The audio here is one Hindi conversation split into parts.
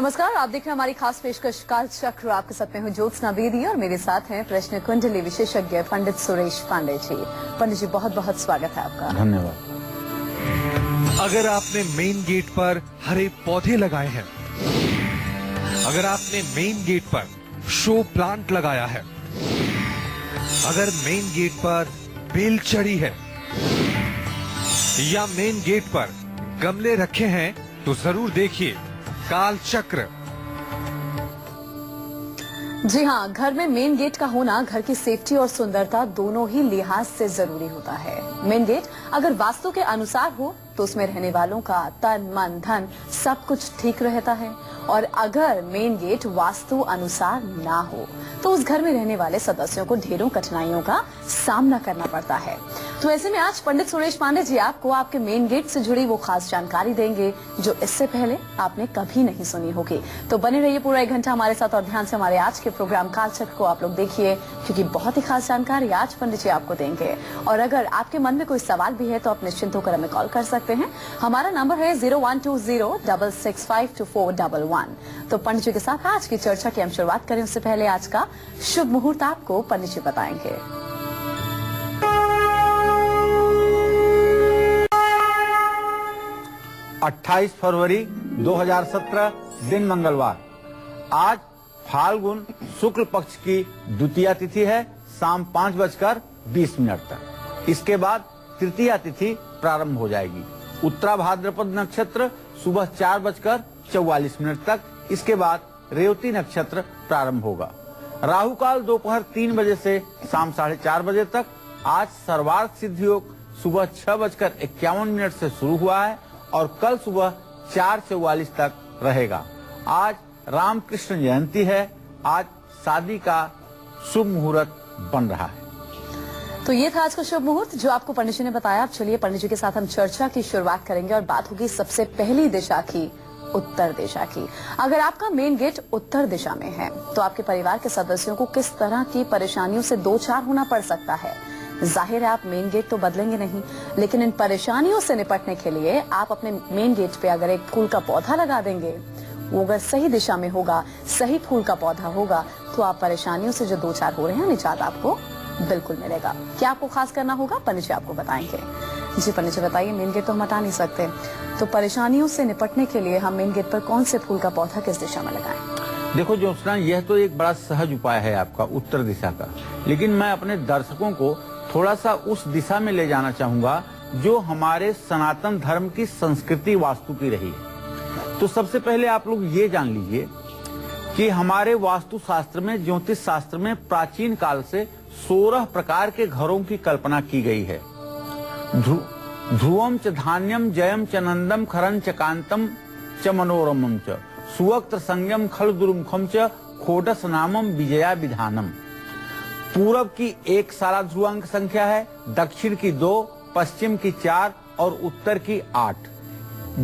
नमस्कार, आप देख रहे हैं हमारी खास पेशकश काल चक्र। आपके साथ में हूं ज्योत्सना बेदी और मेरे साथ हैं प्रश्न कुंडली विशेषज्ञ पंडित सुरेश पांडे जी। पंडित जी, बहुत बहुत स्वागत है आपका। धन्यवाद। अगर आपने मेन गेट पर हरे पौधे लगाए हैं, अगर आपने मेन गेट पर शो प्लांट लगाया है, अगर मेन गेट पर बेल चढ़ी है या मेन गेट पर गमले रखे हैं, तो जरूर देखिए काल चक्र। जी हाँ, घर में मेन गेट का होना घर की सेफ्टी और सुंदरता दोनों ही लिहाज से जरूरी होता है। मेन गेट अगर वास्तु के अनुसार हो तो उसमें रहने वालों का तन मन धन सब कुछ ठीक रहता है, और अगर मेन गेट वास्तु अनुसार ना हो तो उस घर में रहने वाले सदस्यों को ढेरों कठिनाइयों का सामना करना पड़ता है। तो ऐसे में आज पंडित सुरेश पांडे जी आपको आपके मेन गेट से जुड़ी वो खास जानकारी देंगे जो इससे पहले आपने कभी नहीं सुनी होगी। तो बने रहिए पूरा 1 घंटा हमारे साथ और ध्यान से हमारे आज के प्रोग्राम कालचक्र को आप लोग देखिए, क्योंकि बहुत ही खास जानकारी आज पंडित जी आपको देंगे। और अगर आपके मन में कोई सवाल भी है तो आप निश्चिंत होकर हमें कॉल कर सकते हैं। हमारा नंबर है 0120665411। तो पंडित जी के साथ आज की चर्चा की हम शुरुआत करें उससे पहले आज का शुभ मुहूर्त आपको पंडित जी बताएंगे। 28 फरवरी 2017 दिन मंगलवार। आज फाल्गुन शुक्ल पक्ष की द्वितीया तिथि है, शाम 5:20 तक। इसके बाद तृतीया तिथि प्रारंभ हो जाएगी। उत्तरा भाद्रपद नक्षत्र सुबह 4:44 तक। इसके बाद रेवती नक्षत्र प्रारंभ होगा। राहु काल दोपहर 3 बजे से शाम 4:30 बजे तक। आज सर्वार्थ सिद्धि योग सुबह 6:51 से शुरू हुआ है और कल सुबह 4:44 तक रहेगा। आज रामकृष्ण जयंती है। आज शादी का शुभ मुहूर्त बन रहा है। तो ये था आज का शुभ मुहूर्त जो आपको पंडित जी ने बताया। अब चलिए पंडित जी के साथ हम चर्चा की शुरुआत करेंगे और बात होगी सबसे पहली दिशा की, उत्तर दिशा की। अगर आपका मेन गेट उत्तर दिशा में है तो आपके परिवार के सदस्यों को किस तरह की परेशानियों से दो चार होना पड़ सकता है। जाहिर है आप मेन गेट तो बदलेंगे नहीं, लेकिन इन परेशानियों से निपटने के लिए आप अपने मेन गेट पे अगर एक फूल का पौधा लगा देंगे, वो अगर सही दिशा में होगा, सही फूल का पौधा होगा, तो आप परेशानियों से जो दो चार हो रहे हैं निजात आपको बिल्कुल मिलेगा। क्या आपको खास करना होगा पंडित जी आपको बताएंगे। जी पंडित जी बताइए, मेन गेट तो हम हटा नहीं सकते, तो परेशानियों से निपटने के लिए हम मेन गेट पर कौन से फूल का पौधा किस दिशा में लगाएं? देखो ज्योत्सना, यह तो एक बड़ा सहज उपाय है आपका उत्तर दिशा का, लेकिन मैं अपने दर्शकों को थोड़ा सा उस दिशा में ले जाना चाहूंगा जो हमारे सनातन धर्म की संस्कृति वास्तु की रही है। तो सबसे पहले आप लोग ये जान लीजिए कि हमारे वास्तु शास्त्र में, ज्योतिष शास्त्र में प्राचीन काल से 16 प्रकार के घरों की कल्पना की गई है। ध्रुवम च धान्यम जयम च नंदम खरं च कांतम च मनोरमम च सुवक्त्र संयम खल दुर्मुखम च खोडस नामम विजया विधानम। पूरब की 1 साला ध्रुवांक संख्या है, दक्षिण की 2, पश्चिम की 4 और उत्तर की 8।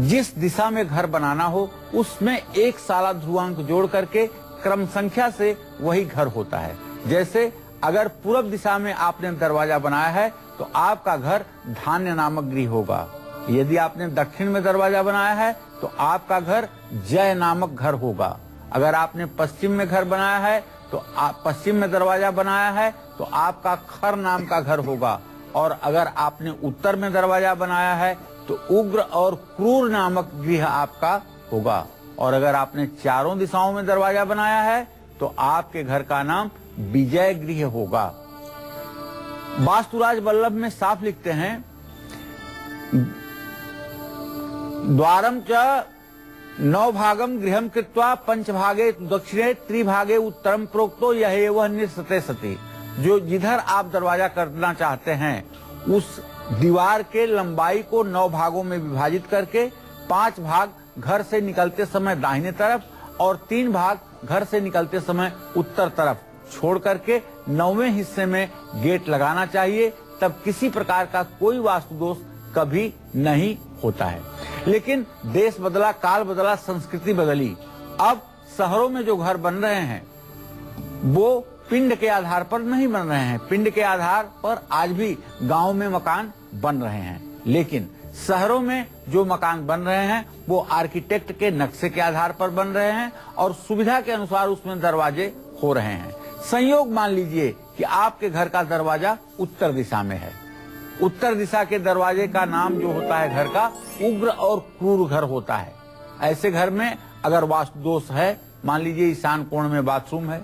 जिस दिशा में घर बनाना हो उसमें 1 साला ध्रुवांक जोड़ करके क्रम संख्या से वही घर होता है। जैसे अगर पूरब दिशा में आपने दरवाजा बनाया है तो आपका घर धान्य नामक गृह होगा। यदि आपने दक्षिण में दरवाजा बनाया है तो आपका घर जय नामक घर होगा। अगर आपने पश्चिम में घर बनाया है तो पश्चिम में दरवाजा बनाया है तो आपका खर नाम का घर होगा। और अगर आपने उत्तर में दरवाजा बनाया है तो उग्र और क्रूर नामक गृह आपका होगा। और अगर आपने चारों दिशाओं में दरवाजा बनाया है तो आपके घर का नाम विजय गृह होगा। वास्तुराज वल्लभ में साफ लिखते हैं, द्वारम च 9 भागम गृहम कृत्वा 5 भागे दक्षिणे 3 भागे उत्तरम प्रोक्तो यह वह निसते सती। जो जिधर आप दरवाजा करना चाहते हैं उस दीवार के लंबाई को 9 भागों में विभाजित करके 5 भाग घर से निकलते समय दाहिने तरफ और 3 भाग घर से निकलते समय उत्तर तरफ छोड़ करके 9वें हिस्से में गेट लगाना चाहिए। तब किसी प्रकार का कोई वास्तु दोष कभी नहीं होता है। लेकिन देश बदला, काल बदला, संस्कृति बदली। अब शहरों में जो घर बन रहे हैं वो पिंड के आधार पर नहीं बन रहे हैं। पिंड के आधार पर आज भी गांव में मकान बन रहे हैं। लेकिन शहरों में जो मकान बन रहे हैं वो आर्किटेक्ट के नक्शे के आधार पर बन रहे हैं और सुविधा के अनुसार उसमें दरवाजे हो रहे हैं। संयोग मान लीजिए कि आपके घर का दरवाजा उत्तर दिशा में है। उत्तर दिशा के दरवाजे का नाम जो होता है घर का, उग्र और क्रूर घर होता है। ऐसे घर में अगर वास्तु दोष है, मान लीजिए ईशान कोण में बाथरूम है,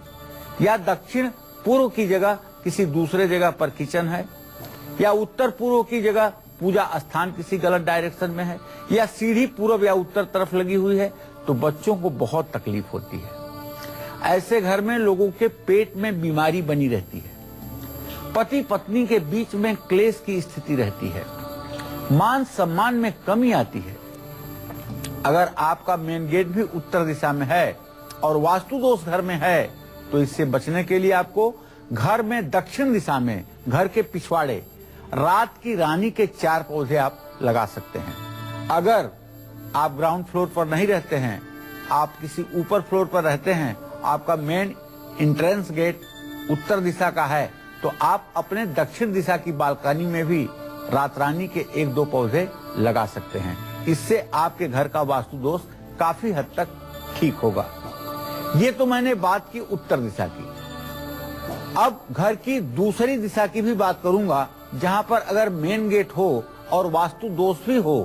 या दक्षिण पूर्व की जगह किसी दूसरे जगह पर किचन है, या उत्तर पूर्व की जगह पूजा स्थान किसी गलत डायरेक्शन में है, या सीढ़ी पूर्व या उत्तर तरफ लगी हुई है, तो बच्चों को बहुत तकलीफ होती है। ऐसे घर में लोगों के पेट में बीमारी बनी रहती है, पति पत्नी के बीच में क्लेश की स्थिति रहती है, मान सम्मान में कमी आती है। अगर आपका मेन गेट भी उत्तर दिशा में है और वास्तु दोष घर में है, तो इससे बचने के लिए आपको घर में दक्षिण दिशा में घर के पिछवाड़े रात की रानी के 4 पौधे आप लगा सकते हैं। अगर आप ग्राउंड फ्लोर पर नहीं रहते हैं, आप किसी ऊपर फ्लोर पर रहते हैं, आपका मेन एंट्रेंस गेट उत्तर दिशा का है, तो आप अपने दक्षिण दिशा की बालकनी में भी रात रानी के 1-2 पौधे लगा सकते हैं। इससे आपके घर का वास्तु दोष काफी हद तक ठीक होगा। ये तो मैंने बात की उत्तर दिशा की। अब घर की दूसरी दिशा की भी बात करूंगा, जहां पर अगर मेन गेट हो और वास्तु दोष भी हो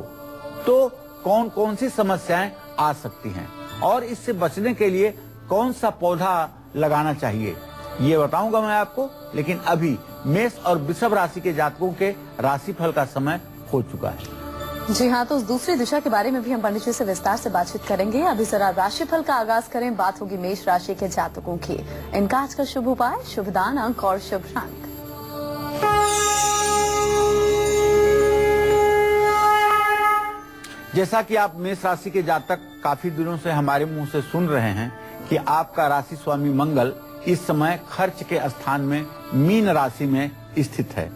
तो कौन कौन सी समस्याएं आ सकती हैं और इससे बचने के लिए कौन सा पौधा लगाना चाहिए, ये बताऊंगा मैं आपको। लेकिन अभी मेष और वृषभ राशि के जातकों के राशिफल का समय हो चुका है। जी हाँ, तो उस दूसरी दिशा के बारे में भी हम पंडित जी से विस्तार से बातचीत करेंगे। अभी जरा राशिफल का आगाज करें। बात होगी मेष राशि के जातकों की। इनका आज का शुभ उपाय, शुभ दान अंक और शुभ रंग। जैसा कि आप मेष राशि के जातक काफी दिनों से हमारे मुंह से सुन रहे हैं कि आपका राशि स्वामी मंगल इस समय खर्च के स्थान में मीन राशि में स्थित है।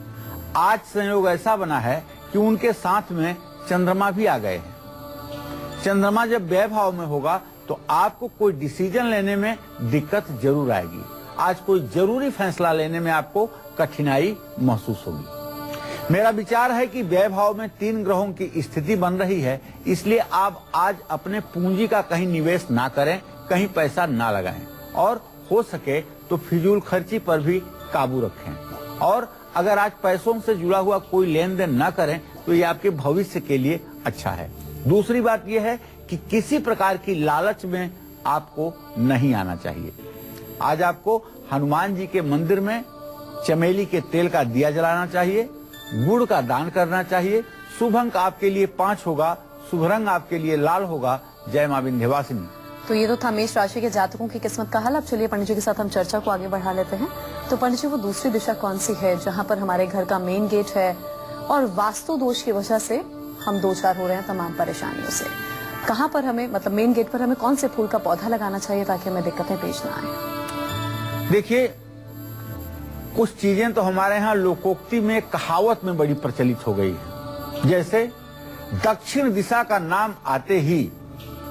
आज संयोग ऐसा बना है कि उनके साथ में चंद्रमा भी आ गए हैं। चंद्रमा जब व्यय भाव में होगा तो आपको कोई डिसीजन लेने में दिक्कत जरूर आएगी। आज कोई जरूरी फैसला लेने में आपको कठिनाई महसूस होगी। मेरा विचार है कि व्यय भाव में 3 ग्रहों की स्थिति बन रही है, इसलिए आप आज अपने पूंजी का कहीं निवेश ना करें, कहीं पैसा ना लगाएं और हो सके तो फिजूल खर्ची पर भी काबू रखें। और अगर आज पैसों से जुड़ा हुआ कोई लेन देन ना करें तो ये आपके भविष्य के लिए अच्छा है। दूसरी बात यह है कि किसी प्रकार की लालच में आपको नहीं आना चाहिए। आज आपको हनुमान जी के मंदिर में चमेली के तेल का दिया जलाना चाहिए, गुड़ का दान करना चाहिए। शुभ अंक आपके लिए 5 होगा, शुभ रंग आपके लिए लाल होगा। जय मां विंध्यवासिनी। तो ये तो था मेष राशि के जातकों की किस्मत का हाल। अब चलिए पंडित जी के साथ हम चर्चा को आगे बढ़ा लेते हैं। तो पंडित जी, वो दूसरी दिशा कौन सी है जहां पर हमारे घर का मेन गेट है और वास्तु दोष की वजह से हम 2-4 हो रहे हैं तमाम परेशानियों से? कहां पर हमें, मतलब मेन गेट पर हमें कौन से फूल का पौधा लगाना चाहिए ताकि हमें दिक्कतें पेश ना आए? देखिए, कुछ चीजें तो हमारे यहाँ लोकोक्ति में, कहावत में बड़ी प्रचलित हो गई है। जैसे दक्षिण दिशा का नाम आते ही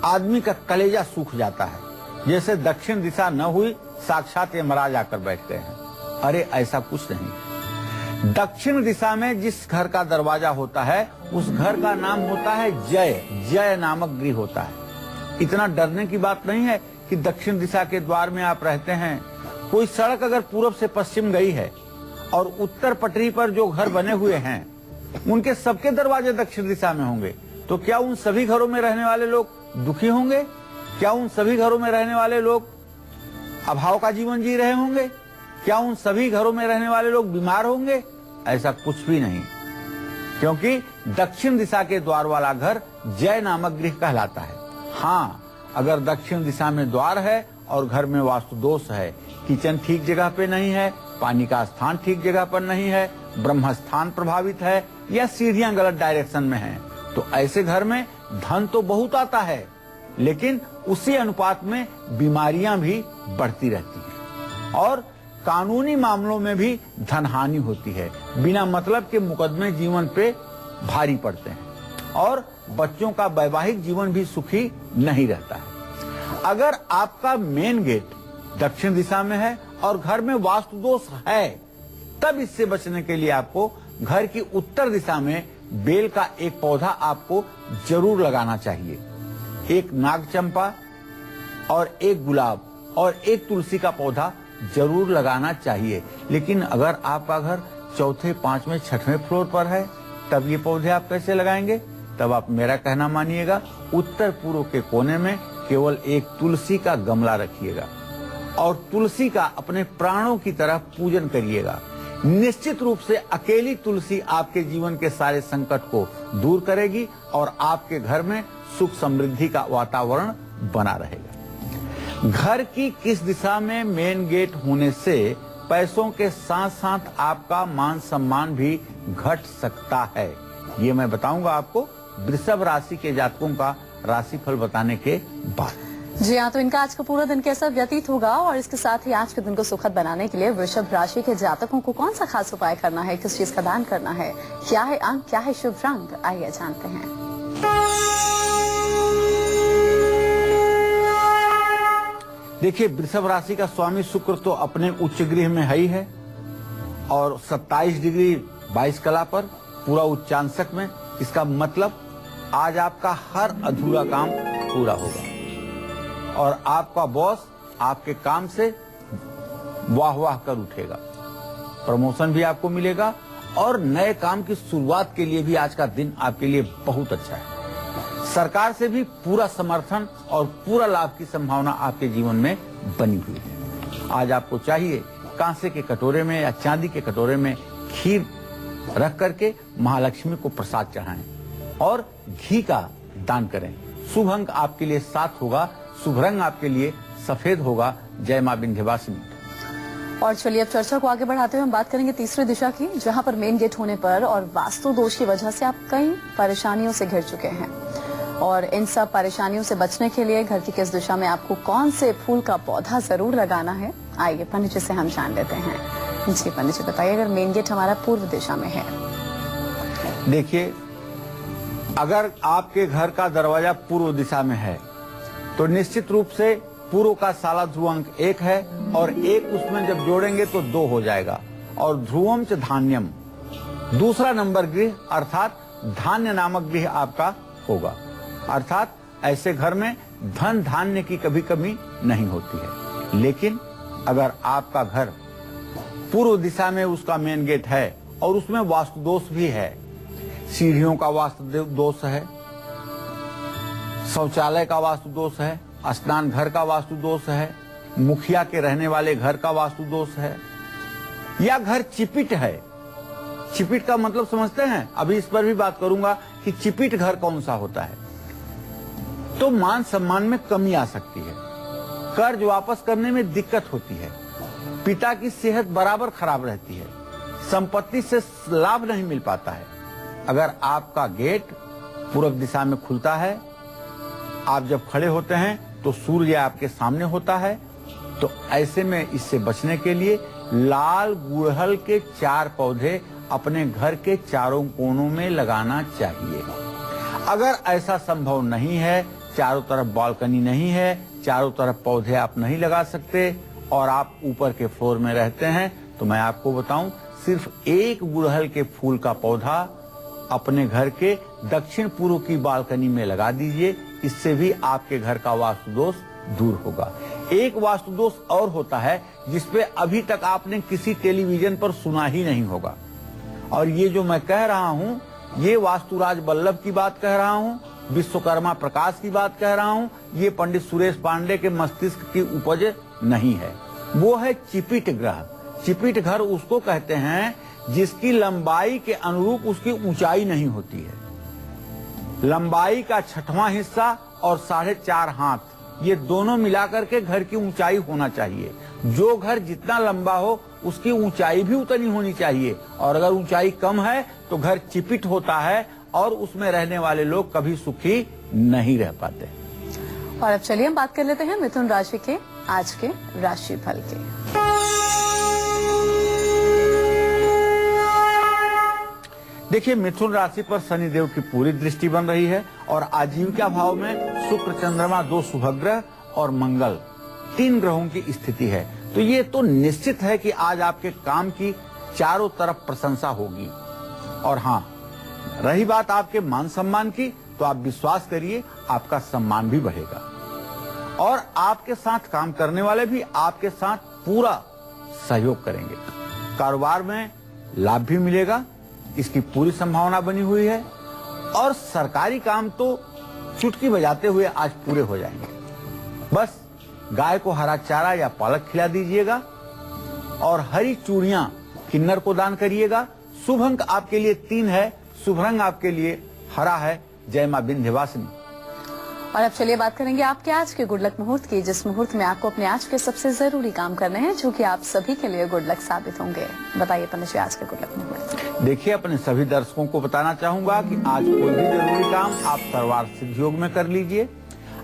आदमी का कलेजा सूख जाता है। जैसे दक्षिण दिशा न हुई, साक्षात यमराज आकर बैठ गए हैं। अरे ऐसा कुछ नहीं। दक्षिण दिशा में जिस घर का दरवाजा होता है उस घर का नाम होता है जय। जय नामक गृह होता है। इतना डरने की बात नहीं है कि दक्षिण दिशा के द्वार में आप रहते हैं। कोई सड़क अगर पूर्व से पश्चिम गई है और उत्तर पटरी पर जो घर बने हुए हैं उनके सबके दरवाजे दक्षिण दिशा में होंगे, तो क्या उन सभी घरों में रहने वाले लोग दुखी होंगे? क्या उन सभी घरों में रहने वाले लोग अभाव का जीवन जी रहे होंगे? क्या उन सभी घरों में रहने वाले लोग बीमार होंगे? ऐसा कुछ भी नहीं, क्योंकि दक्षिण दिशा के द्वार वाला घर जय नामक गृह कहलाता है। हाँ, अगर दक्षिण दिशा में द्वार है और घर में वास्तु दोष है, किचन ठीक जगह पे नहीं है, पानी का स्थान ठीक जगह पर नहीं है, ब्रह्म स्थान प्रभावित है या सीढ़ियां गलत डायरेक्शन में हैं, तो ऐसे घर में धन तो बहुत आता है लेकिन उसी अनुपात में बीमारियां भी बढ़ती रहती हैं और कानूनी मामलों में भी धन हानि होती है। बिना मतलब के मुकदमे जीवन पे भारी पड़ते हैं और बच्चों का वैवाहिक जीवन भी सुखी नहीं रहता है। अगर आपका मेन गेट दक्षिण दिशा में है और घर में वास्तु दोष है, तब इससे बचने के लिए आपको घर की उत्तर दिशा में बेल का एक पौधा आपको जरूर लगाना चाहिए। एक नागचंपा और एक गुलाब और एक तुलसी का पौधा जरूर लगाना चाहिए। लेकिन अगर आपका घर चौथे, पांचवें, छठवें फ्लोर पर है तब ये पौधे आप कैसे लगाएंगे? तब आप मेरा कहना मानिएगा, उत्तर पूर्व के कोने में केवल एक तुलसी का गमला रखिएगा और तुलसी का अपने प्राणों की तरह पूजन करिएगा। निश्चित रूप से अकेली तुलसी आपके जीवन के सारे संकट को दूर करेगी और आपके घर में सुख समृद्धि का वातावरण बना रहेगा। घर की किस दिशा में मेन गेट होने से पैसों के साथ साथ आपका मान सम्मान भी घट सकता है, ये मैं बताऊंगा आपको वृषभ राशि के जातकों का राशिफल बताने के बाद। जी हाँ, तो इनका आज का पूरा दिन कैसा व्यतीत होगा और इसके साथ ही आज के दिन को सुखद बनाने के लिए वृषभ राशि के जातकों को कौन सा खास उपाय करना है, किस चीज का दान करना है, क्या है अंक, क्या है शुभ रंग, आइए जानते हैं। देखिए, वृषभ राशि का स्वामी शुक्र तो अपने उच्च गृह में ही है और 27 डिग्री 22 कला पर पूरा उच्चांशक में। इसका मतलब आज आपका हर अधूरा काम पूरा होगा और आपका बॉस आपके काम से वाह वाह कर उठेगा। प्रमोशन भी आपको मिलेगा और नए काम की शुरुआत के लिए भी आज का दिन आपके लिए बहुत अच्छा है। सरकार से भी पूरा समर्थन और पूरा लाभ की संभावना आपके जीवन में बनी हुई है। आज आपको चाहिए कांसे के कटोरे में या चांदी के कटोरे में खीर रख करके महालक्ष्मी को प्रसाद चढ़ाएं और घी का दान करें। शुभ अंक आपके लिए 7 होगा, शुभ रंग आपके लिए सफेद होगा। जय मां विंध्यवासिनी। और चलिए अब चर्चा को आगे बढ़ाते हुए हम बात करेंगे तीसरी दिशा की, जहां पर मेन गेट होने पर और वास्तु दोष की वजह से आप कई परेशानियों से घिर चुके हैं और इन सब परेशानियों से बचने के लिए घर की किस दिशा में आपको कौन से फूल का पौधा जरूर लगाना है, आइए पंडित जी से हम जान लेते हैं। जी पंडित जी बताइए, अगर मेन गेट हमारा पूर्व दिशा में है। देखिए, अगर आपके घर का दरवाजा पूर्व दिशा में है तो निश्चित रूप से पूर्व का साला ध्रुव अंक 1 है और 1 उसमें जब जोड़ेंगे तो 2 हो जाएगा और ध्रुवम च धान्यम दूसरा नंबर गृह अर्थात धान्य नामक गृह आपका होगा। अर्थात ऐसे घर में धन धान्य की कभी कमी नहीं होती है। लेकिन अगर आपका घर पूर्व दिशा में उसका मेन गेट है और उसमें वास्तु दोष भी है, सीढ़ियों का वास्तु दोष है, शौचालय का वास्तु दोष है, स्नान घर का वास्तु दोष है, मुखिया के रहने वाले घर का वास्तु दोष है, या घर चिपिट है। चिपिट का मतलब समझते हैं? अभी इस पर भी बात करूंगा कि चिपिट घर कौन सा होता है। तो मान सम्मान में कमी आ सकती है, कर्ज वापस करने में दिक्कत होती है, पिता की सेहत बराबर खराब रहती है, संपत्ति से लाभ नहीं मिल पाता है। अगर आपका गेट पूर्व दिशा में खुलता है, आप जब खड़े होते हैं तो सूर्य आपके सामने होता है, तो ऐसे में इससे बचने के लिए लाल गुड़हल के 4 पौधे अपने घर के चारों कोनों में लगाना चाहिए। अगर ऐसा संभव नहीं है, चारों तरफ बालकनी नहीं है, चारों तरफ पौधे आप नहीं लगा सकते और आप ऊपर के फ्लोर में रहते हैं, तो मैं आपको बताऊं, सिर्फ 1 गुड़हल के फूल का पौधा अपने घर के दक्षिण पूर्व की बालकनी में लगा दीजिए। इससे भी आपके घर का वास्तु दोष दूर होगा। एक वास्तु दोष और होता है जिसपे अभी तक आपने किसी टेलीविजन पर सुना ही नहीं होगा, और ये जो मैं कह रहा हूँ, ये वास्तुराज वल्लभ की बात कह रहा हूँ, विश्वकर्मा प्रकाश की बात कह रहा हूँ, ये पंडित सुरेश पांडे के मस्तिष्क की उपज नहीं है। वो है चिपिट ग्रह। चिपिट घर उसको कहते हैं जिसकी लंबाई के अनुरूप उसकी ऊंचाई नहीं होती है। लंबाई का 6वां हिस्सा और 4.5 हाथ, ये दोनों मिलाकर के घर की ऊंचाई होना चाहिए। जो घर जितना लंबा हो उसकी ऊंचाई भी उतनी होनी चाहिए, और अगर ऊंचाई कम है तो घर चिपिट होता है और उसमें रहने वाले लोग कभी सुखी नहीं रह पाते। और अब चलिए हम बात कर लेते हैं मिथुन राशि के आज के राशिफल के। देखिए, मिथुन राशि पर शनिदेव की पूरी दृष्टि बन रही है और आजीविका भाव में शुक्र, चंद्रमा, 2 शुभग्रह और मंगल 3 ग्रहों की स्थिति है। तो ये तो निश्चित है कि आज आपके काम की चारों तरफ प्रशंसा होगी। और हाँ, रही बात आपके मान सम्मान की, तो आप विश्वास करिए आपका सम्मान भी बढ़ेगा और आपके साथ काम करने वाले भी आपके साथ पूरा सहयोग करेंगे। कारोबार में लाभ भी मिलेगा, इसकी पूरी संभावना बनी हुई है और सरकारी काम तो चुटकी बजाते हुए आज पूरे हो जाएंगे। बस गाय को हरा चारा या पालक खिला दीजिएगा और हरी चूड़ियां किन्नर को दान करिएगा। शुभ अंक आपके लिए 3 है, शुभ रंग आपके लिए हरा है। जय मां विंध्यवासिनी। और अब चलिए बात करेंगे आपके आज के गुड लक मुहूर्त की, जिस मुहूर्त में आपको अपने आज के सबसे जरूरी काम करने हैं, जो कि आप सभी के लिए गुड लक साबित होंगे। बताइए पंडित जी आज के गुड लक मुहूर्त। देखिए, अपने सभी दर्शकों को बताना चाहूंगा कि आज कोई भी जरूरी काम आप सर्वार्थ सिद्धि योग में कर लीजिए।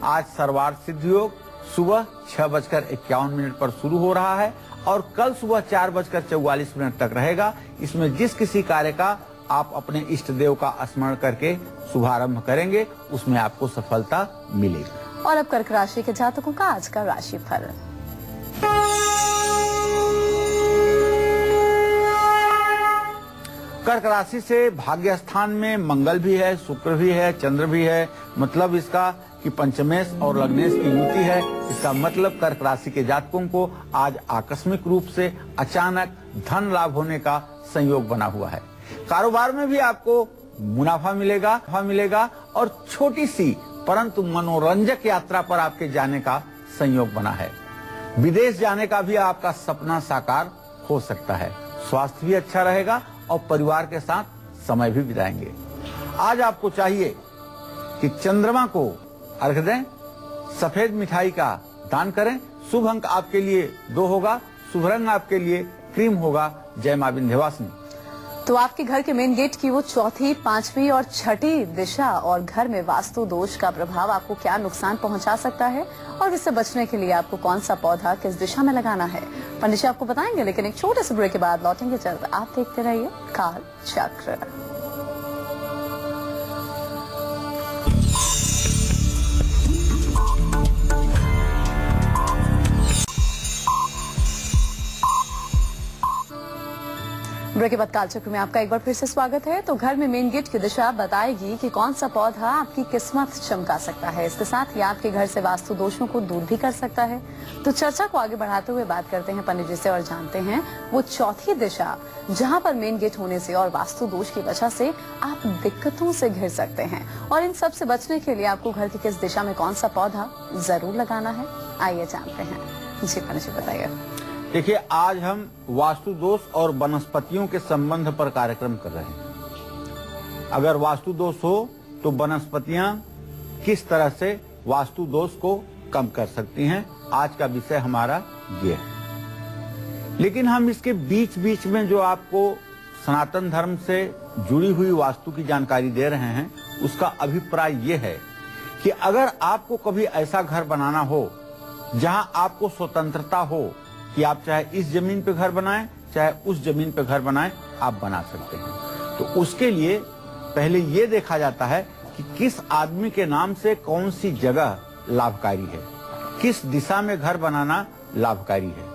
आज सर्वार्थ सिद्धि योग सुबह 6:51 पर शुरू हो रहा है और कल सुबह 4:44 तक रहेगा। इसमें जिस किसी कार्य का आप अपने इष्ट देव का स्मरण करके शुभारंभ करेंगे, उसमें आपको सफलता मिलेगी। और अब कर्क राशि के जातकों का आज का राशिफल। कर्क राशि से भाग्य स्थान में मंगल भी है, शुक्र भी है, चंद्र भी है। मतलब इसका कि पंचमेश और लग्नेश की युति है। इसका मतलब कर्क राशि के जातकों को आज आकस्मिक रूप से अचानक धन लाभ होने का संयोग बना हुआ है। कारोबार में भी आपको मुनाफा मिलेगा और छोटी सी परंतु मनोरंजक यात्रा पर आपके जाने का संयोग बना है। विदेश जाने का भी आपका सपना साकार हो सकता है। स्वास्थ्य भी अच्छा रहेगा और परिवार के साथ समय भी बिताएंगे। आज आपको चाहिए कि चंद्रमा को अर्घ दें, सफेद मिठाई का दान करें। शुभ अंक आपके लिए 2 होगा, शुभ रंग आपके लिए क्रीम होगा। जय मां विंध्यवासिनी। तो आपके घर के मेन गेट की वो चौथी, 5वीं और 6ठी दिशा और घर में वास्तु दोष का प्रभाव आपको क्या नुकसान पहुंचा सकता है और इससे बचने के लिए आपको कौन सा पौधा किस दिशा में लगाना है, पंडित जी आपको बताएंगे। लेकिन एक छोटे से ब्रेक के बाद लौटेंगे जल्द। आप देखते रहिए काल चक्र। ब्रेक के बाद कालचक्र में आपका एक बार फिर से स्वागत है। तो घर में मेन गेट की दिशा बताएगी कि कौन सा पौधा आपकी किस्मत चमका सकता है, इसके साथ ही आपके घर से वास्तु दोषों को दूर भी कर सकता है। तो चर्चा को आगे बढ़ाते हुए बात करते हैं पंडित जी से और जानते हैं वो चौथी दिशा जहां पर मेन गेट होने से और वास्तु दोष की वजह से आप दिक्कतों से घिर सकते हैं और इन सब से बचने के लिए आपको घर की किस दिशा में कौन सा पौधा जरूर लगाना है, आइए जानते हैं। जी पंडित जी बताइए। देखिए, आज हम वास्तु दोष और वनस्पतियों के संबंध पर कार्यक्रम कर रहे हैं। अगर वास्तु दोष हो तो वनस्पतियां किस तरह से वास्तु दोष को कम कर सकती हैं, आज का विषय हमारा ये है। लेकिन हम इसके बीच बीच में जो आपको सनातन धर्म से जुड़ी हुई वास्तु की जानकारी दे रहे हैं, उसका अभिप्राय ये है कि अगर आपको कभी ऐसा घर बनाना हो जहां आपको स्वतंत्रता हो कि आप चाहे इस जमीन पे घर बनाएं चाहे उस जमीन पे घर बनाएं, आप बना सकते हैं। तो उसके लिए पहले ये देखा जाता है कि किस आदमी के नाम से कौन सी जगह लाभकारी है, किस दिशा में घर बनाना लाभकारी है,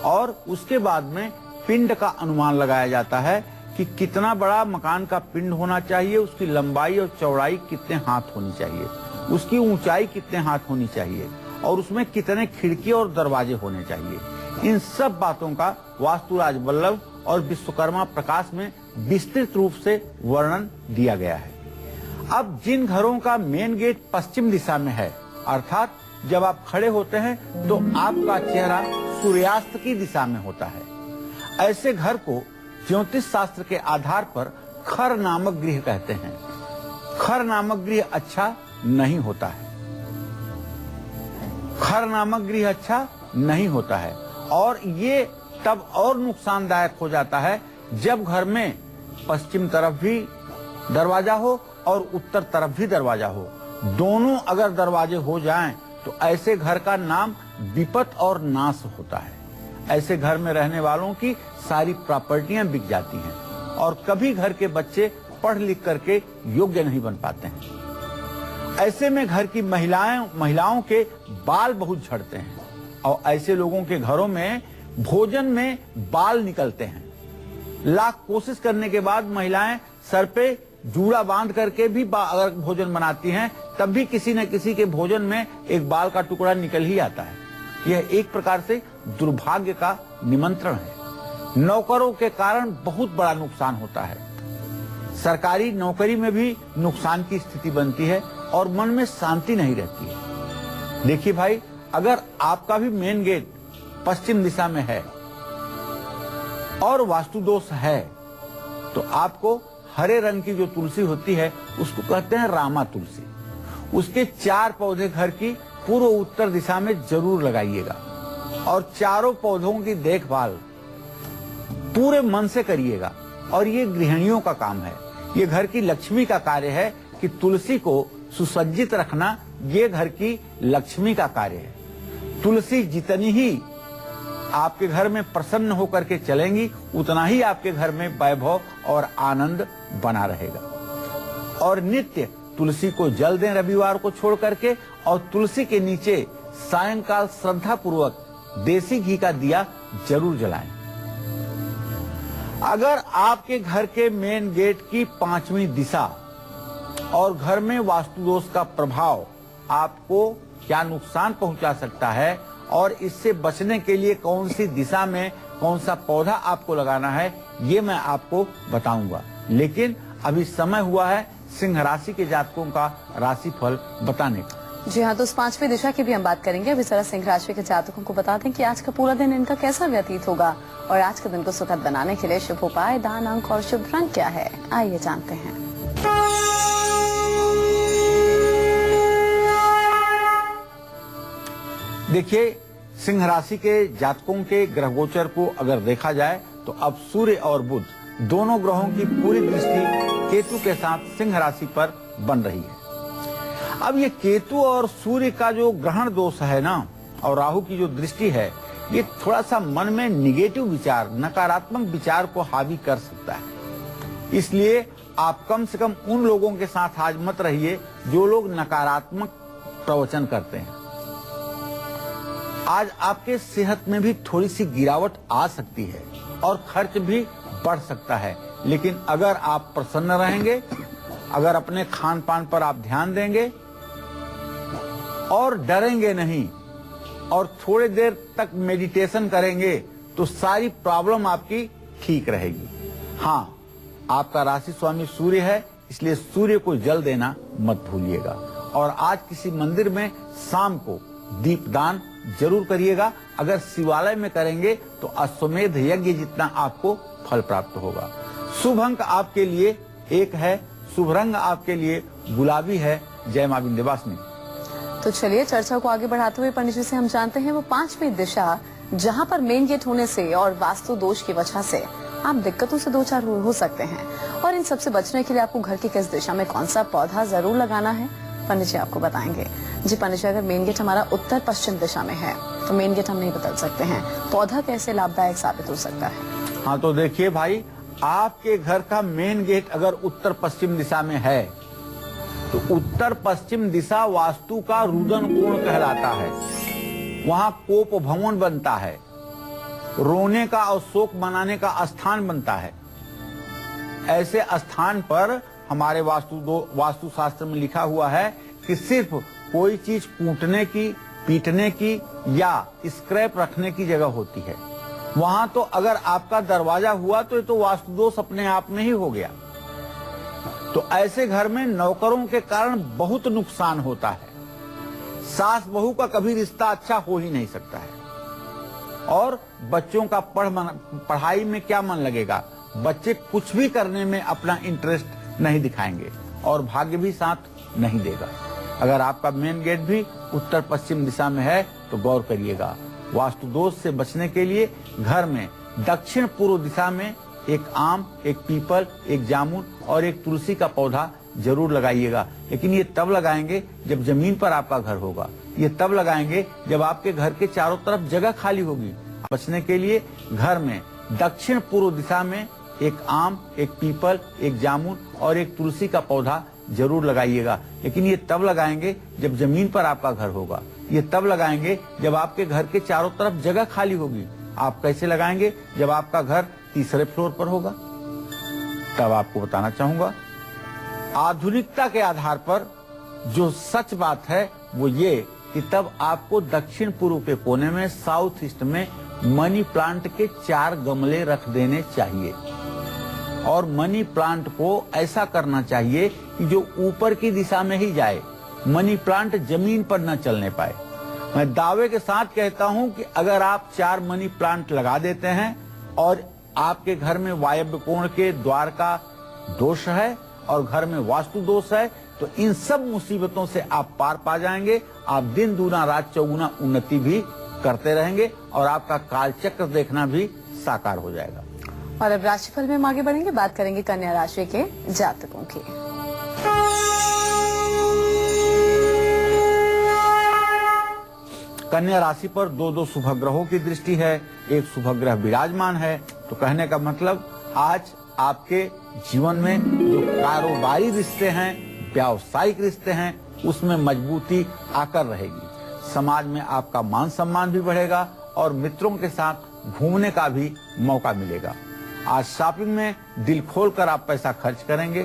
और उसके बाद में पिंड का अनुमान लगाया जाता है कि कितना बड़ा मकान का पिंड होना चाहिए, उसकी लंबाई और चौड़ाई कितने हाथ होनी चाहिए, उसकी ऊंचाई कितने हाथ होनी चाहिए और उसमें कितने खिड़की और दरवाजे होने चाहिए। इन सब बातों का वास्तुराज वल्लभ और विश्वकर्मा प्रकाश में विस्तृत रूप से वर्णन दिया गया है। अब जिन घरों का मेन गेट पश्चिम दिशा में है, अर्थात जब आप खड़े होते हैं तो आपका चेहरा सूर्यास्त की दिशा में होता है, ऐसे घर को ज्योतिष शास्त्र के आधार पर खर नामक गृह कहते हैं। खर नामक गृह अच्छा नहीं होता है, खर नामक गृह अच्छा नहीं होता है और ये तब और नुकसानदायक हो जाता है जब घर में पश्चिम तरफ भी दरवाजा हो और उत्तर तरफ भी दरवाजा हो। दोनों अगर दरवाजे हो जाएं तो ऐसे घर का नाम विपत और नाश होता है। ऐसे घर में रहने वालों की सारी प्रॉपर्टियां बिक जाती हैं और कभी घर के बच्चे पढ़ लिख करके योग्य नहीं बन पाते हैं। ऐसे में घर की महिलाओं के बाल बहुत झड़ते हैं और ऐसे लोगों के घरों में भोजन में बाल निकलते हैं। लाख कोशिश करने के बाद महिलाएं सर पे जूड़ा बांध करके भी अगर भोजन बनाती हैं तब भी किसी न किसी के भोजन में एक बाल का टुकड़ा निकल ही आता है। यह एक प्रकार से दुर्भाग्य का निमंत्रण है। नौकरों के कारण बहुत बड़ा नुकसान होता है। सरकारी नौकरी में भी नुकसान की स्थिति बनती है और मन में शांति नहीं रहती है। देखिए भाई, अगर आपका भी मेन गेट पश्चिम दिशा में है और वास्तु दोष है तो आपको हरे रंग की जो तुलसी होती है उसको कहते हैं रामा तुलसी, उसके 4 पौधे घर की पूर्व उत्तर दिशा में जरूर लगाइएगा और चारों पौधों की देखभाल पूरे मन से करिएगा। और ये गृहिणियों का काम है, ये घर की लक्ष्मी का कार्य है कि तुलसी को सुसज्जित रखना ये घर की लक्ष्मी का कार्य है। तुलसी जितनी ही आपके घर में प्रसन्न होकर के चलेंगी उतना ही आपके घर में वैभव और आनंद बना रहेगा। और नित्य तुलसी को जल दें रविवार को छोड़ करके, और तुलसी के नीचे सायंकाल श्रद्धा पूर्वक देसी घी का दिया जरूर जलाएं। अगर आपके घर के मेन गेट की 5वीं दिशा और घर में वास्तु दोष का प्रभाव आपको क्या नुकसान पहुंचा सकता है और इससे बचने के लिए कौन सी दिशा में कौन सा पौधा आपको लगाना है, ये मैं आपको बताऊंगा। लेकिन अभी समय हुआ है सिंह राशि के जातकों का राशिफल बताने का। जी हाँ, तो उस 5वीं दिशा की भी हम बात करेंगे। अभी जरा सिंह राशि के जातकों को बता दें कि आज का पूरा दिन इनका कैसा व्यतीत होगा और आज के दिन को सुखद बनाने के लिए शुभ उपाय, दान, अंक और शुभ रंग क्या है, आइए जानते हैं। देखिए, सिंह राशि के जातकों के ग्रह गोचर को अगर देखा जाए तो अब सूर्य और बुध दोनों ग्रहों की पूरी दृष्टि केतु के साथ सिंह राशि पर बन रही है। अब ये केतु और सूर्य का जो ग्रहण दोष है ना, और राहु की जो दृष्टि है, ये थोड़ा सा मन में निगेटिव विचार, नकारात्मक विचार को हावी कर सकता है। इसलिए आप कम से कम उन लोगों के साथ आज मत रहिए जो लोग नकारात्मक प्रवचन करते हैं। आज आपके सेहत में भी थोड़ी सी गिरावट आ सकती है और खर्च भी बढ़ सकता है, लेकिन अगर आप प्रसन्न रहेंगे, अगर अपने खान पान पर आप ध्यान देंगे और डरेंगे नहीं और थोड़ी देर तक मेडिटेशन करेंगे तो सारी प्रॉब्लम आपकी ठीक रहेगी। हाँ, आपका राशि स्वामी सूर्य है, इसलिए सूर्य को जल देना मत भूलिएगा। और आज किसी मंदिर में शाम को दीपदान जरूर करिएगा। अगर शिवालय में करेंगे तो अश्वमेध यज्ञ जितना आपको फल प्राप्त होगा। शुभ अंक आपके लिए 1 है, शुभ रंग आपके लिए गुलाबी है। जय मां विंध्यवासिनी। तो चलिए चर्चा को आगे बढ़ाते हुए पंडित जी से हम जानते हैं वो 5वीं दिशा जहां पर मेन गेट होने से और वास्तु दोष की वजह से आप दिक्कतों से 2-4 हो सकते हैं, और इन सबसे बचने के लिए आपको घर की किस दिशा में कौन सा पौधा जरूर लगाना है, पंडित जी आपको बताएंगे। जी पंडित जी, अगर मेन गेट हमारा उत्तर पश्चिम दिशा में है तो मेन गेट हम नहीं बदल सकते हैं, पौधा कैसे लाभदायक साबित हो सकता है? हाँ, तो देखिए भाई, आपके घर का मेन गेट अगर उत्तर पश्चिम दिशा में है तो उत्तर पश्चिम दिशा वास्तु का रुदन कोण कहलाता है। वहां कोप भवन बनता है, रोने का और शोक मनाने का स्थान बनता है। ऐसे स्थान पर हमारे वास्तु शास्त्र में लिखा हुआ है कि सिर्फ कोई चीज कूटने की, पीटने की या स्क्रैप रखने की जगह होती है। वहां तो अगर आपका दरवाजा हुआ तो ये तो वास्तु दोष अपने आप में ही हो गया। तो ऐसे घर में नौकरों के कारण बहुत नुकसान होता है। सास बहू का कभी रिश्ता अच्छा हो ही नहीं सकता है। और बच्चों का पढ़ाई में क्या मन लगेगा, बच्चे कुछ भी करने में अपना इंटरेस्ट नहीं दिखाएंगे और भाग्य भी साथ नहीं देगा। अगर आपका मेन गेट भी उत्तर पश्चिम दिशा में है तो गौर करिएगा। वास्तु दोष से बचने के लिए घर में दक्षिण पूर्व दिशा में एक आम, एक पीपल, एक जामुन और एक तुलसी का पौधा जरूर लगाइएगा। लेकिन ये तब लगाएंगे जब जमीन पर आपका घर होगा, ये तब लगाएंगे जब आपके घर के चारों तरफ जगह खाली होगी। बचने के लिए घर में दक्षिण पूर्व दिशा में एक आम, एक पीपल, एक जामुन और एक तुलसी का पौधा जरूर लगाइएगा। लेकिन ये तब लगाएंगे जब जमीन पर आपका घर होगा, ये तब लगाएंगे जब आपके घर के चारों तरफ जगह खाली होगी। आप कैसे लगाएंगे? जब आपका घर तीसरे फ्लोर पर होगा, तब आपको बताना चाहूंगा। आधुनिकता के आधार पर जो सच बात है वो ये कि तब आपको दक्षिण पूर्व के कोने में, साउथ ईस्ट में मनी प्लांट के 4 गमले रख देने चाहिए। और मनी प्लांट को ऐसा करना चाहिए कि जो ऊपर की दिशा में ही जाए, मनी प्लांट जमीन पर न चलने पाए। मैं दावे के साथ कहता हूं कि अगर आप 4 मनी प्लांट लगा देते हैं और आपके घर में वायव्य कोण के द्वार का दोष है और घर में वास्तु दोष है, तो इन सब मुसीबतों से आप पार पा जाएंगे। आप दिन दूना रात चौगुना उन्नति भी करते रहेंगे और आपका कालचक्र देखना भी साकार हो जाएगा। और अब राशिफल में हम आगे बढ़ेंगे, बात करेंगे कन्या राशि के जातकों की। कन्या राशि पर 2 शुभ ग्रहों की दृष्टि है, एक शुभ ग्रह विराजमान है। तो कहने का मतलब आज आपके जीवन में जो कारोबारी रिश्ते हैं, व्यावसायिक रिश्ते हैं, उसमें मजबूती आकर रहेगी। समाज में आपका मान सम्मान भी बढ़ेगा और मित्रों के साथ घूमने का भी मौका मिलेगा। आज शॉपिंग में दिल खोलकर आप पैसा खर्च करेंगे।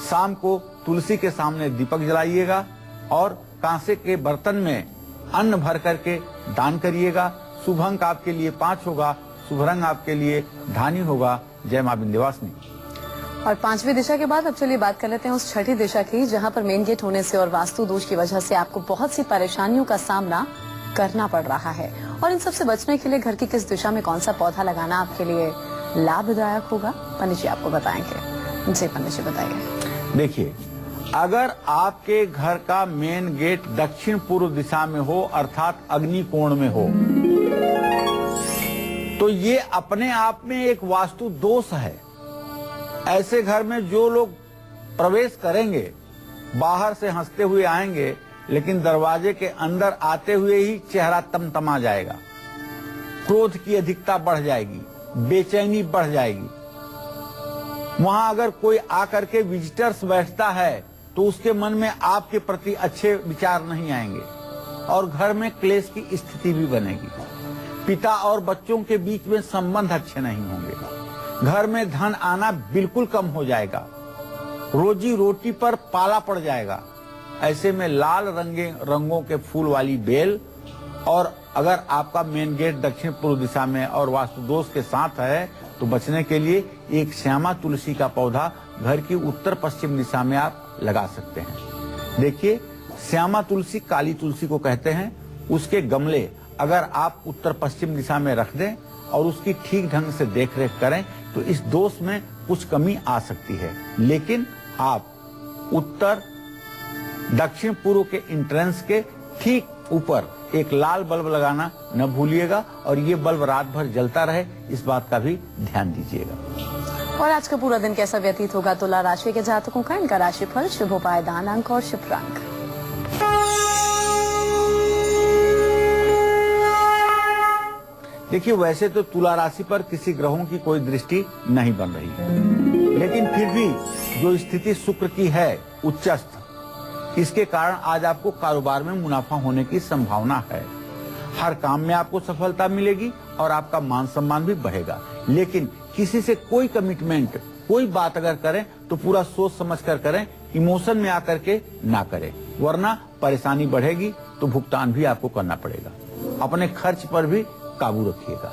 शाम को तुलसी के सामने दीपक जलाइएगा और कांसे के बर्तन में अन्न भर करके दान करिएगा। शुभ अंक आपके लिए 5 होगा, शुभ रंग आपके लिए धानी होगा। जय मां विंध्यवासिनी। और 5वीं दिशा के बाद अब चलिए बात कर लेते हैं उस छठी दिशा की, जहां पर मेन गेट होने से और वास्तु दोष की वजह से आपको बहुत सी परेशानियों का सामना करना पड़ रहा है। और इन सबसे बचने के लिए घर की किस दिशा में कौन सा पौधा लगाना आपके लिए लाभदायक होगा, पंडित जी आपको बताएंगे। जी पंडित जी बताइए। देखिए, अगर आपके घर का मेन गेट दक्षिण पूर्व दिशा में हो अर्थात अग्नि कोण में हो, तो ये अपने आप में एक वास्तु दोष है। ऐसे घर में जो लोग प्रवेश करेंगे बाहर से हंसते हुए आएंगे, लेकिन दरवाजे के अंदर आते हुए ही चेहरा तमतमा जाएगा, क्रोध की अधिकता बढ़ जाएगी, बेचैनी बढ़ जाएगी। वहां अगर कोई आकर के विजिटर्स बैठता है तो उसके मन में आपके प्रति अच्छे विचार नहीं आएंगे और घर में क्लेश की स्थिति भी बनेगी। पिता और बच्चों के बीच में संबंध अच्छे नहीं होंगे। घर में धन आना बिल्कुल कम हो जाएगा। रोजी रोटी पर पाला पड़ जाएगा। ऐसे में लाल रंगों के फूल वाली बेल, और अगर आपका मेन गेट दक्षिण पूर्व दिशा में और वास्तु दोष के साथ है तो बचने के लिए एक श्यामा तुलसी का पौधा घर की उत्तर पश्चिम दिशा में आप लगा सकते हैं। देखिए, श्यामा तुलसी काली तुलसी को कहते हैं। उसके गमले अगर आप उत्तर पश्चिम दिशा में रख दें और उसकी ठीक ढंग से देखरेख करें तो इस दोष में कुछ कमी आ सकती है। लेकिन आप उत्तर दक्षिण पूर्व के एंट्रेंस के ठीक ऊपर एक लाल बल्ब लगाना न भूलिएगा और ये बल्ब रात भर जलता रहे, इस बात का भी ध्यान दीजिएगा। और आज का पूरा दिन कैसा व्यतीत होगा तुला राशि के जातकों का, इनका राशिफल, शुभ उपाय, दान अंक और शुभ रंग। देखिए, वैसे तो तुला राशि पर किसी ग्रहों की कोई दृष्टि नहीं बन रही है, लेकिन फिर भी जो स्थिति शुक्र की है उच्चस्थ, इसके कारण आज आपको कारोबार में मुनाफा होने की संभावना है। हर काम में आपको सफलता मिलेगी और आपका मान सम्मान भी बढ़ेगा। लेकिन किसी से कोई कमिटमेंट, कोई बात अगर करें तो पूरा सोच समझ कर करें, इमोशन में आकर के ना करें, वरना परेशानी बढ़ेगी तो भुगतान भी आपको करना पड़ेगा। अपने खर्च पर भी काबू रखिएगा,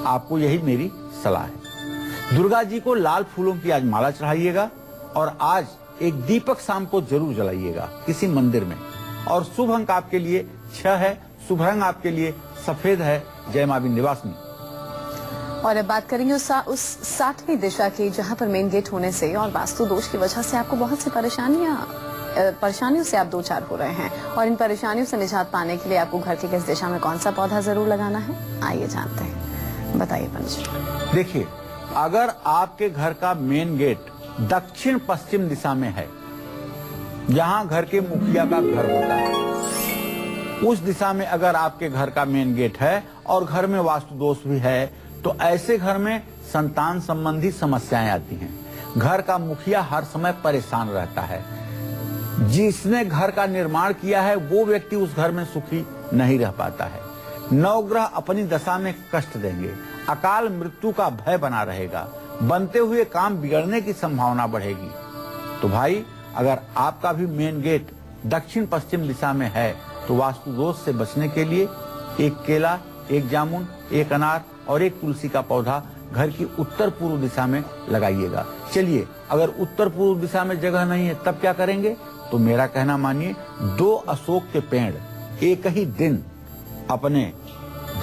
आपको यही मेरी सलाह है। दुर्गा जी को लाल फूलों की आज माला चढ़ाइएगा और आज एक दीपक शाम को जरूर जलाइएगा किसी मंदिर में। और शुभ अंक आपके लिए 6 है, शुभ रंग आपके लिए सफेद है। जय मां विंध्यवासिनी। और अब बात करेंगे उस 7वीं दिशा की, जहां पर मेन गेट होने से और वास्तु दोष की वजह से आपको बहुत सी परेशानियों से आप दो चार हो रहे हैं। और इन परेशानियों से निजात पाने के लिए आपको घर की किस दिशा में कौन सा पौधा जरूर लगाना है, आइए जानते हैं। बताइए पंडित। देखिए, अगर आपके घर का मेन गेट दक्षिण पश्चिम दिशा में है, जहां घर के मुखिया का घर होता है, उस दिशा में अगर आपके घर का मेन गेट है और घर में वास्तु दोष भी है, तो ऐसे घर में संतान संबंधी समस्याएं आती हैं। घर का मुखिया हर समय परेशान रहता है। जिसने घर का निर्माण किया है वो व्यक्ति उस घर में सुखी नहीं रह पाता है। नवग्रह अपनी दशा में कष्ट देंगे। अकाल मृत्यु का भय बना रहेगा। बनते हुए काम बिगड़ने की संभावना बढ़ेगी। तो भाई, अगर आपका भी मेन गेट दक्षिण पश्चिम दिशा में है तो वास्तु दोष से बचने के लिए एक केला, एक जामुन, एक अनार और एक तुलसी का पौधा घर की उत्तर पूर्व दिशा में लगाइएगा। चलिए, अगर उत्तर पूर्व दिशा में जगह नहीं है तब क्या करेंगे? तो मेरा कहना मानिए, 2 अशोक के पेड़ एक ही दिन अपने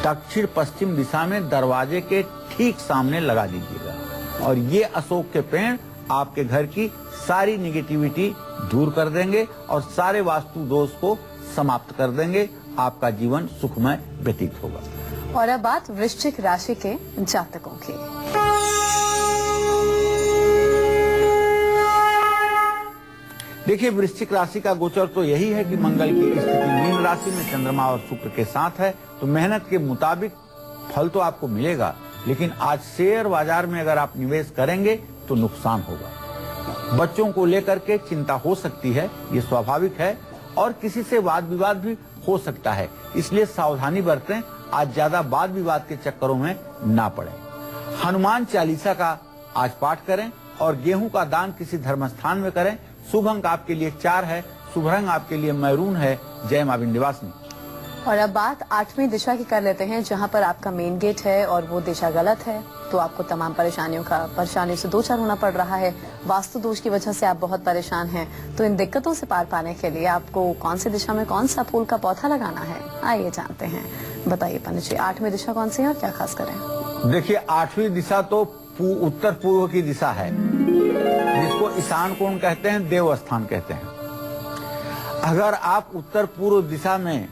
दक्षिण पश्चिम दिशा में दरवाजे के ठीक सामने लगा दीजिएगा और ये अशोक के पेड़ आपके घर की सारी निगेटिविटी दूर कर देंगे और सारे वास्तु दोष को समाप्त कर देंगे। आपका जीवन सुखमय व्यतीत होगा। और अब बात वृश्चिक राशि के जातकों की। देखिए, वृश्चिक राशि का गोचर तो यही है कि मंगल की स्थिति मीन राशि में चंद्रमा और शुक्र के साथ है, तो मेहनत के मुताबिक फल तो आपको मिलेगा, लेकिन आज शेयर बाजार में अगर आप निवेश करेंगे तो नुकसान होगा। बच्चों को लेकर के चिंता हो सकती है, ये स्वाभाविक है, और किसी से वाद विवाद भी हो सकता है, इसलिए सावधानी बरतें। आज ज्यादा वाद विवाद के चक्करों में ना पड़े। हनुमान चालीसा का आज पाठ करें और गेहूं का दान किसी धर्म स्थान में करें। शुभ अंक आपके लिए 4 है, शुभ रंग आपके लिए मैरून है। जय मां विंध्यवासिनी। और अब बात 8वीं दिशा की कर लेते हैं, जहां पर आपका मेन गेट है और वो दिशा गलत है, तो आपको तमाम परेशानियों से 2-4 होना पड़ रहा है। वास्तु दोष की वजह से आप बहुत परेशान हैं, तो इन दिक्कतों से पार पाने के लिए आपको कौन सी दिशा में कौन सा फूल का पौधा लगाना है, आइए जानते हैं। बताइए पंडित जी, 8वीं दिशा कौन सी है और क्या खास करें? देखिए, 8वीं दिशा तो उत्तर पूर्व की दिशा है, जिसको ईशान कोण कहते हैं, देव स्थान कहते हैं। अगर आप उत्तर पूर्व दिशा में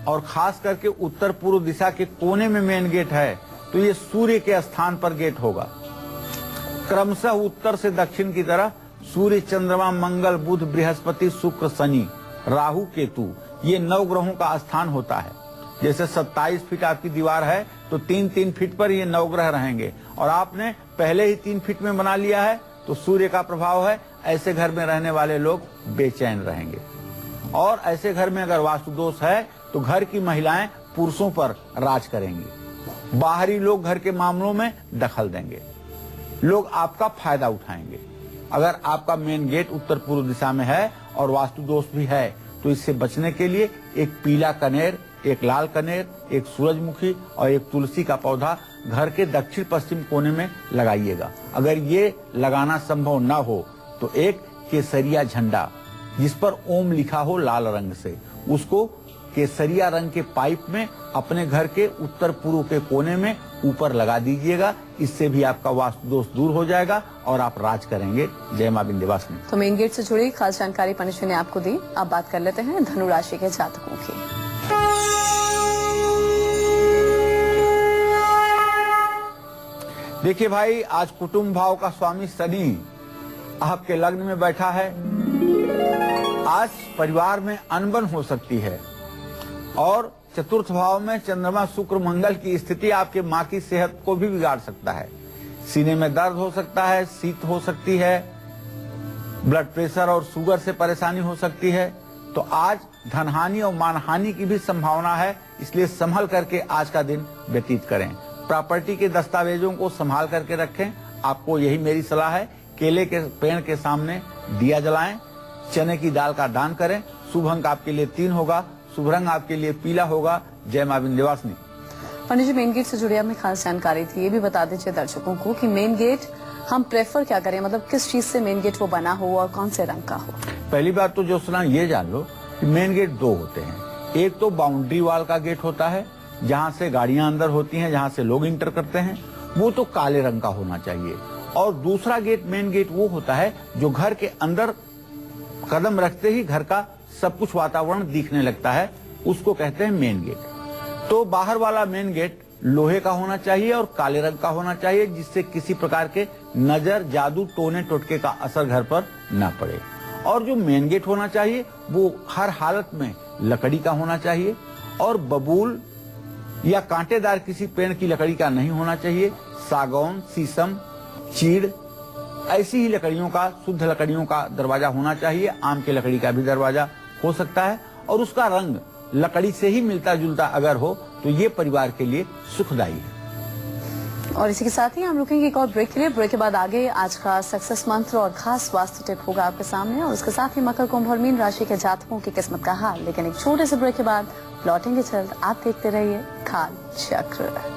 और खास करके उत्तर पूर्व दिशा के कोने में मेन गेट है तो ये सूर्य के स्थान पर गेट होगा। क्रमशः उत्तर से दक्षिण की तरफ सूर्य, चंद्रमा, मंगल, बुध, बृहस्पति, शुक्र, शनि, राहु, केतु, ये 9 ग्रहों का स्थान होता है। जैसे 27 फीट आपकी दीवार है तो 3-3 फीट पर ये 9 ग्रह रहेंगे और आपने पहले ही 3 फीट में बना लिया है तो सूर्य का प्रभाव है। ऐसे घर में रहने वाले लोग बेचैन रहेंगे और ऐसे घर में अगर वास्तु दोष है तो घर की महिलाएं पुरुषों पर राज करेंगी। बाहरी लोग घर के मामलों में दखल देंगे, लोग आपका फायदा उठाएंगे। अगर आपका मेन गेट उत्तर पूर्व दिशा में है और वास्तु दोष भी है तो इससे बचने के लिए एक पीला कनेर, एक लाल कनेर, एक सूरजमुखी और एक तुलसी का पौधा घर के दक्षिण पश्चिम कोने में लगाइएगा। अगर ये लगाना संभव ना हो तो एक केसरिया झंडा जिस पर ओम लिखा हो लाल रंग से, उसको केसरिया रंग के पाइप में अपने घर के उत्तर पूर्व के कोने में ऊपर लगा दीजिएगा। इससे भी आपका वास्तु दोष दूर हो जाएगा और आप राज करेंगे। जय मां विंध्यवासिनी। तो मेन गेट से जुड़ी खास जानकारी पंडित जी ने आपको दी। अब बात कर लेते हैं धनु राशि के जातकों की। देखिए भाई, आज कुटुंब भाव का स्वामी शनि आपके लग्न में बैठा है। आज परिवार में अनबन हो सकती है और चतुर्थ भाव में चंद्रमा, शुक्र, मंगल की स्थिति आपके मां की सेहत को भी बिगाड़ सकता है। सीने में दर्द हो सकता है, शीत हो सकती है, ब्लड प्रेशर और शुगर से परेशानी हो सकती है। तो आज धनहानि और मानहानि की भी संभावना है, इसलिए संभल करके आज का दिन व्यतीत करें। प्रॉपर्टी के दस्तावेजों को संभाल करके रखें। आपको यही मेरी सलाह है। केले के पेड़ के सामने दिया जलाएं, चने की दाल का दान करें। शुभ अंक आपके लिए 3 होगा, शुभ रंग आपके लिए पीला होगा। जय मां विंध्यवासिनी। पंडित जी, मेन गेट से जुड़ी हमें खास जानकारी थी, ये भी बता दीजिए दर्शकों को कि मेन गेट हम प्रेफर क्या करें, मतलब किस चीज से मेन गेट वो बना हो और कौन से रंग का हो? पहली बात तो जो सुना ये जान लो कि मेन गेट 2 होते हैं। एक तो बाउंड्री वॉल का गेट होता है, जहाँ से गाड़ियां अंदर होती हैं, जहाँ से लोग इंटर करते हैं, वो तो काले रंग का होना चाहिए। और दूसरा गेट, मेन गेट, वो होता है जो घर के अंदर कदम रखते ही घर का सब कुछ वातावरण दिखने लगता है, उसको कहते हैं मेन गेट। तो बाहर वाला मेन गेट लोहे का होना चाहिए और काले रंग का होना चाहिए, जिससे किसी प्रकार के नजर, जादू, टोने टोटके का असर घर पर न पड़े। और जो मेन गेट होना चाहिए वो हर हालत में लकड़ी का होना चाहिए और बबूल या कांटेदार किसी पेड़ की लकड़ी का नहीं होना चाहिए। सागौन, शीशम, चीड़, ऐसी ही लकड़ियों का, शुद्ध लकड़ियों का दरवाजा होना चाहिए। आम के लकड़ी का भी दरवाजा हो सकता है और उसका रंग लकड़ी से ही मिलता जुलता अगर हो तो ये परिवार के लिए सुखदायी है। और इसी के साथ ही हम रुकेंगे एक और ब्रेक के लिए। ब्रेक के बाद आगे आज का सक्सेस मंत्र और खास वास्तु टिप होगा आपके सामने, और उसके साथ ही मकर, कुंभ और मीन राशि के जातकों की किस्मत का हाल। लेकिन एक छोटे से ब्रेक के बाद लौटेंगे जल्द। आप देखते रहिए काल चक्र।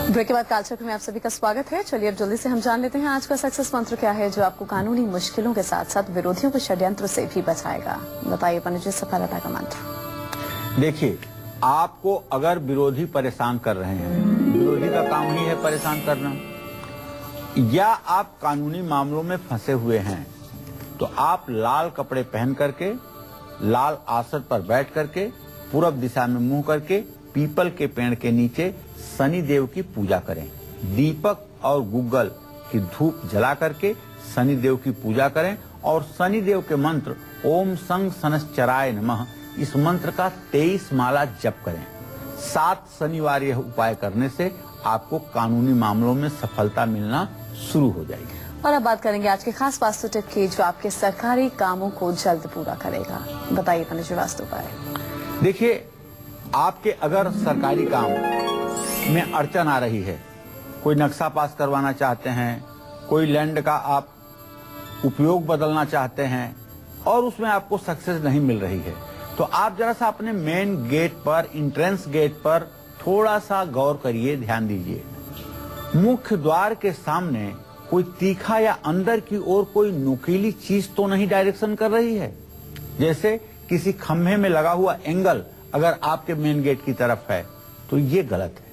ब्रेक के बाद कालचक्र में आप सभी का स्वागत है। चलिए अब जल्दी से हम जान लेते हैं आज का सक्सेस मंत्र क्या है, जो आपको कानूनी मुश्किलों के साथ साथ विरोधियों के षड्यंत्र से भी बचाएगा। बताइए पंडित जी, सफलता का मंत्र। देखिए, आपको अगर विरोधी परेशान कर रहे हैं, विरोधी का काम ही है परेशान करना, या आप कानूनी मामलों में फंसे हुए हैं, तो आप लाल कपड़े पहन करके, लाल आसन पर बैठ करके, पूरब दिशा में मुंह करके, पीपल के पेड़ के नीचे शनि देव की पूजा करें। दीपक और गुग्गल की धूप जला करके शनि देव की पूजा करें, और शनि देव के मंत्र ओम संग शनश्चराय नमः, इस मंत्र का 23 माला जप करें। 7 शनिवार यह उपाय करने से आपको कानूनी मामलों में सफलता मिलना शुरू हो जाएगी। और अब बात करेंगे आज के खास वास्तु टिप की, जो आपके सरकारी कामों को जल्द पूरा करेगा। बताइए पंडित जी, वास्तु उपाय। देखिए, आपके अगर सरकारी काम में अड़चन आ रही है, कोई नक्शा पास करवाना चाहते हैं, कोई लैंड का आप उपयोग बदलना चाहते हैं और उसमें आपको सक्सेस नहीं मिल रही है, तो आप जरा सा अपने मेन गेट पर, एंट्रेंस गेट पर थोड़ा सा गौर करिए, ध्यान दीजिए। मुख्य द्वार के सामने कोई तीखा या अंदर की ओर कोई नुकीली चीज तो नहीं डायरेक्शन कर रही है। जैसे किसी खंभे में लगा हुआ एंगल अगर आपके मेन गेट की तरफ है तो ये गलत है।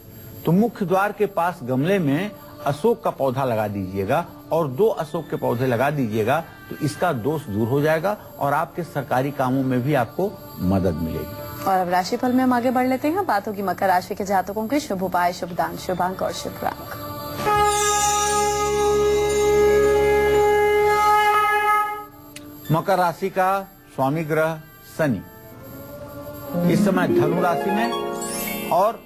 तो मुख्य द्वार के पास गमले में अशोक का पौधा लगा दीजिएगा और 2 अशोक के पौधे लगा दीजिएगा, तो इसका दोष दूर हो जाएगा और आपके सरकारी कामों में भी आपको मदद मिलेगी। और अब राशिफल में हम आगे बढ़ लेते हैं। बात होगी मकर राशि के जातकों के शुभ उपाय, शुभ दान, शुभ अंक और शुभ रंग। मकर राशि का स्वामी ग्रह शनि इस समय धनु राशि में, और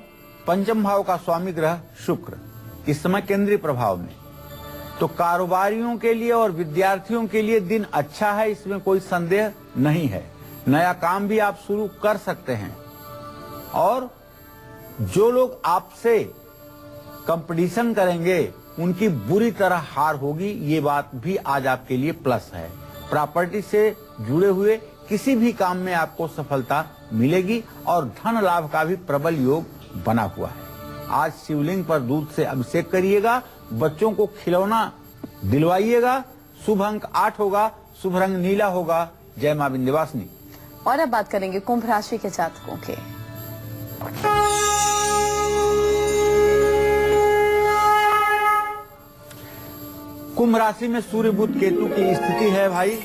पंचम भाव का स्वामी ग्रह शुक्र इस समय केंद्रीय प्रभाव में। तो कारोबारियों के लिए और विद्यार्थियों के लिए दिन अच्छा है, इसमें कोई संदेह नहीं है। नया काम भी आप शुरू कर सकते हैं, और जो लोग आपसे कंपटीशन करेंगे उनकी बुरी तरह हार होगी, ये बात भी आज आपके लिए प्लस है। प्रॉपर्टी से जुड़े हुए किसी भी काम में आपको सफलता मिलेगी और धन लाभ का भी प्रबल योग बना हुआ है। आज शिवलिंग पर दूध से अभिषेक करिएगा, बच्चों को खिलौना दिलवाइएगा। शुभ अंक 8 होगा, शुभ रंग नीला होगा। जय मां विंध्यवासिनी। और अब बात करेंगे कुंभ राशि के जातकों के। कुंभ राशि में सूर्य बुध केतु की स्थिति है भाई,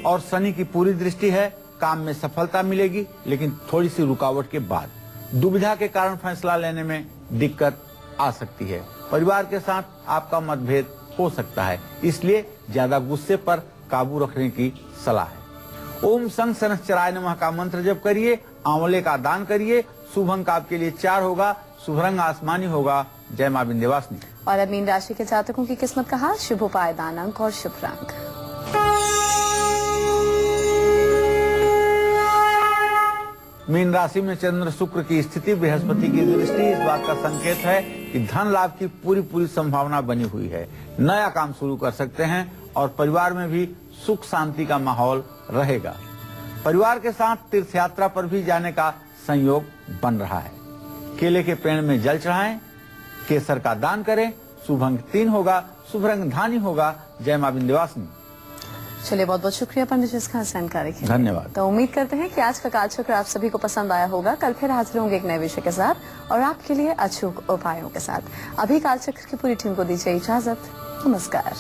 और शनि की पूरी दृष्टि है। काम में सफलता मिलेगी, लेकिन थोड़ी सी रुकावट के बाद दुविधा के कारण फैसला लेने में दिक्कत आ सकती है। परिवार के साथ आपका मतभेद हो सकता है, इसलिए ज्यादा गुस्से पर काबू रखने की सलाह है। ओम संग शनश्चराय नमः का मंत्र जप करिए, आंवले का दान करिए। शुभ अंक आपके लिए 4 होगा, शुभ रंग आसमानी होगा। जय मां विंध्यवासिनी। और अब मीन राशि के जातकों की किस्मत का हाल, शुभ उपाय, दान, अंक और शुभ रंग। मीन राशि में चंद्र शुक्र की स्थिति, बृहस्पति की दृष्टि इस बात का संकेत है कि धन लाभ की पूरी संभावना बनी हुई है। नया काम शुरू कर सकते हैं और परिवार में भी सुख शांति का माहौल रहेगा। परिवार के साथ तीर्थ यात्रा पर भी जाने का संयोग बन रहा है। केले के पेड़ में जल चढ़ाएं, केसर का दान करें। शुभ अंक 3 होगा, शुभ रंग धानी होगा। जय मां विंध्यवासिनी। चलिए, बहुत बहुत शुक्रिया पंडित जी इसका जानकारी के लिए। धन्यवाद। तो उम्मीद करते हैं कि आज का कालचक्र आप सभी को पसंद आया होगा। कल फिर हाजिर होंगे एक नए विषय के साथ और आपके लिए अचूक उपायों के साथ। अभी कालचक्र की पूरी टीम को दीजिए इजाजत। नमस्कार।